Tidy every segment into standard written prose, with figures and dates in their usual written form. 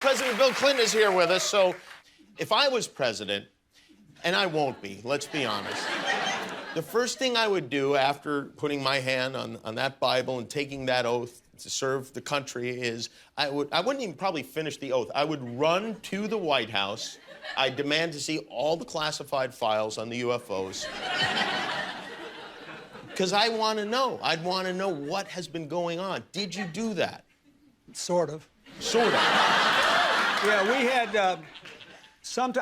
President Bill Clinton is here with us. So if I was president, and I won't be, let's be honest, the first thing I would do after putting my hand on that Bible and taking that oath to serve the country is I wouldn't even probably finish the oath. I would run to the White House. I'd demand to see all the classified files on the UFOs. Because I want to know. I'd want to know what has been going on. Did you do that? Sort of. Sort of. Yeah, we had,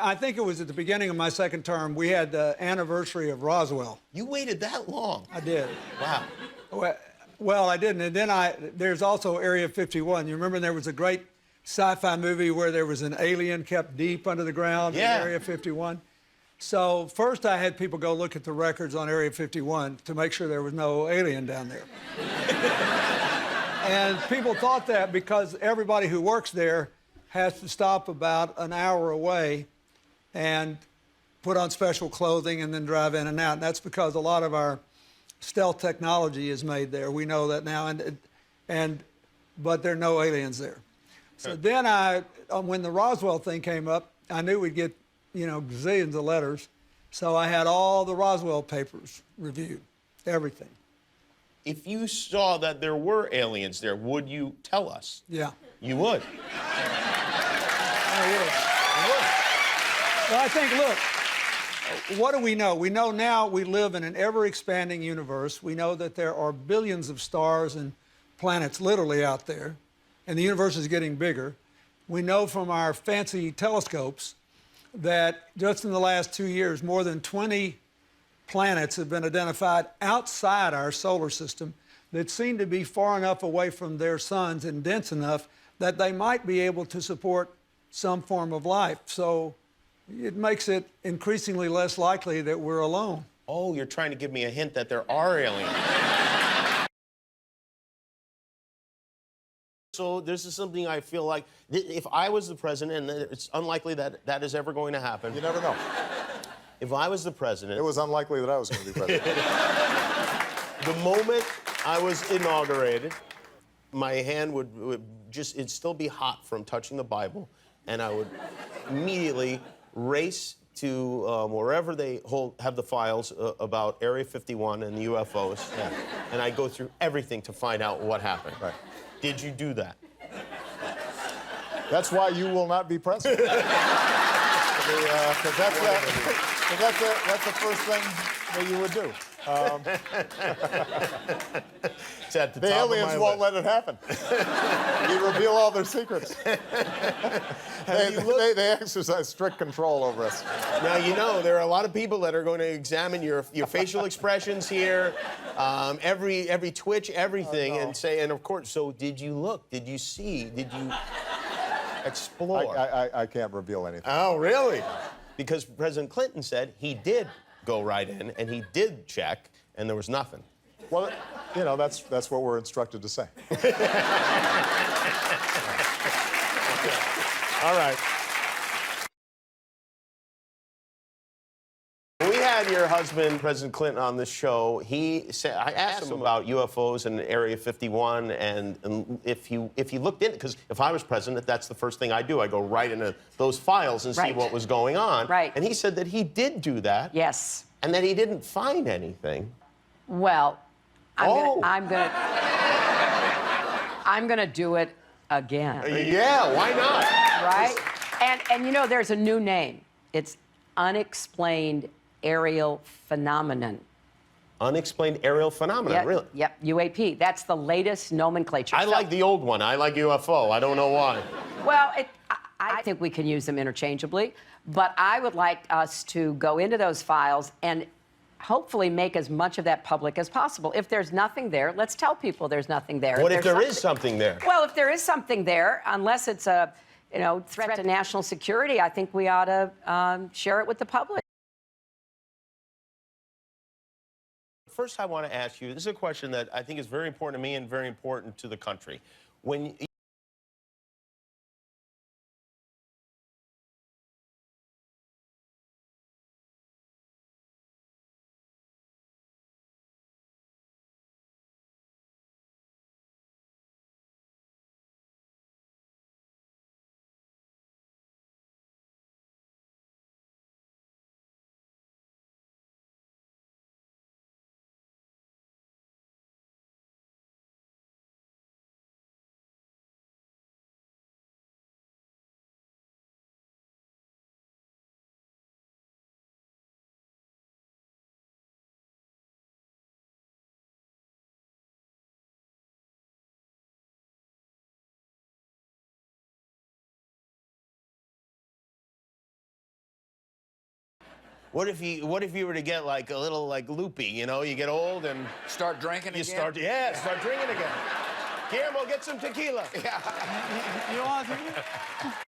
I think it was at the beginning of my second term, we had the anniversary of Roswell. You waited that long? I did. Wow. Well, I didn't. And then there's also Area 51. You remember there was a great sci-fi movie where there was an alien kept deep under the ground in Area 51? So first I had people go look at the records on Area 51 to make sure there was no alien down there. And people thought that because everybody who works there has to stop about an hour away and put on special clothing and then drive in and out. And that's because a lot of our stealth technology is made there. We know that now, but there are no aliens there. So then when the Roswell thing came up, I knew we'd get, gazillions of letters. So I had all the Roswell papers reviewed, everything. If you saw that there were aliens there, would you tell us? Yeah. You would? I would. You would. Well, I think, look, what do we know? We know now we live in an ever-expanding universe. We know that there are billions of stars and planets literally out there, and the universe is getting bigger. We know from our fancy telescopes that just in the last 2 years, more than 20 planets have been identified outside our solar system that seem to be far enough away from their suns and dense enough that they might be able to support some form of life. So it makes it increasingly less likely that we're alone. Oh, you're trying to give me a hint that there are aliens. So this is something I feel like, if I was the president, and it's unlikely that that is ever going to happen. You never know. If I was the president... It was unlikely that I was going to be president. The moment I was inaugurated, my hand would it'd still be hot from touching the Bible, and I would immediately race to wherever they have the files about Area 51 and the UFOs, and I'd go through everything to find out what happened. Right. Did you do that? That's why you will not be president. Because that's the first thing that you would do. It's at the The top aliens of my won't list. let it happen. You reveal all their secrets. They exercise strict control over us. Now, there are a lot of people that are going to examine your facial expressions here, every twitch, everything, and say, and of course, so did you look? Did you see? Did you explore? I can't reveal anything. Oh, really? Because President Clinton said he did go right in, and he did check, and there was nothing. Well, that's what we're instructed to say. All right. When we had your husband, President Clinton, on this show, he said, I asked him about UFOs and Area 51, and if he looked in, because if I was president, that's the first thing I do. I go right into those files and see what was going on. Right. And he said that he did do that. Yes. And that he didn't find anything. Well, I'm gonna do it again. Yeah, why not? Right? And there's a new name. It's unexplained aerial phenomenon. Unexplained aerial phenomenon, really? Yep, UAP. That's the latest nomenclature. I like the old one. I like UFO. I don't know why. Well, I think we can use them interchangeably, but I would like us to go into those files and hopefully make as much of that public as possible. If there's nothing there, let's tell people there's nothing there. What if there is something there? Well, if there is something there, unless it's a threat to national security, I think we ought to share it with the public. First, I want to ask you, this is a question that I think is very important to me and very important to the country. When What if you were to get like a little like loopy, you know? You get old and Start drinking you again? start drinking again. Guillermo, get some tequila. You want to?